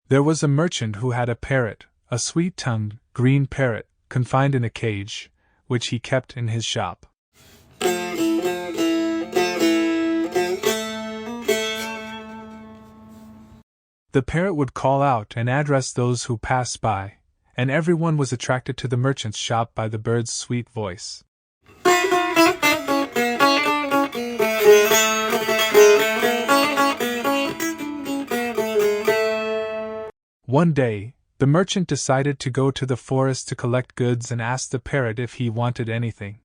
There was a merchant who had a parrot, a sweet-tongued, green parrot, confined in a cage, which he kept in his shop. The parrot would call out and address those who passed by, and everyone was attracted to the merchant's shop by the bird's sweet voice. One day, the merchant decided to go to the forest to collect goods and asked the parrot if he wanted anything.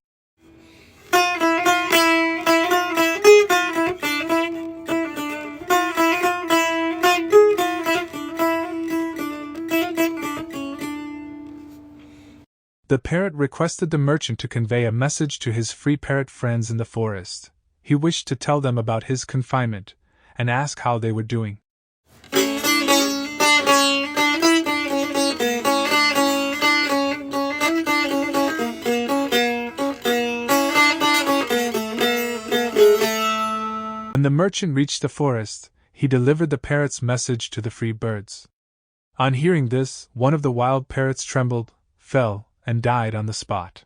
The parrot requested the merchant to convey a message to his free parrot friends in the forest. He wished to tell them about his confinement, and ask how they were doing. When the merchant reached the forest, he delivered the parrot's message to the free birds. On hearing this, one of the wild parrots trembled, fell, and died on the spot.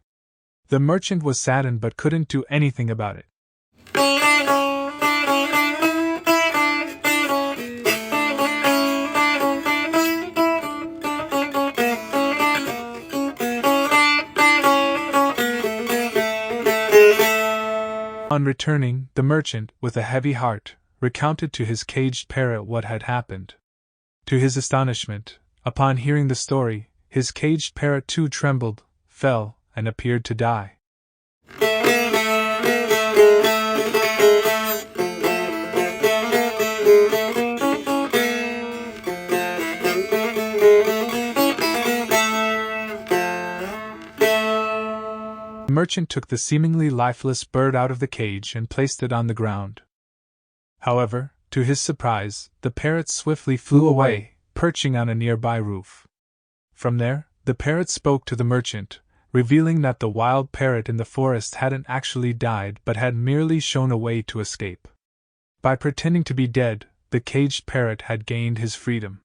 The merchant was saddened but couldn't do anything about it. On returning, the merchant, with a heavy heart, recounted to his caged parrot what had happened. To his astonishment, upon hearing the story, his caged parrot too trembled, fell, and appeared to die. The merchant took the seemingly lifeless bird out of the cage and placed it on the ground. However, to his surprise, the parrot swiftly flew away, perching on a nearby roof. From there, the parrot spoke to the merchant, revealing that the wild parrot in the forest hadn't actually died but had merely shown a way to escape. By pretending to be dead, the caged parrot had gained his freedom.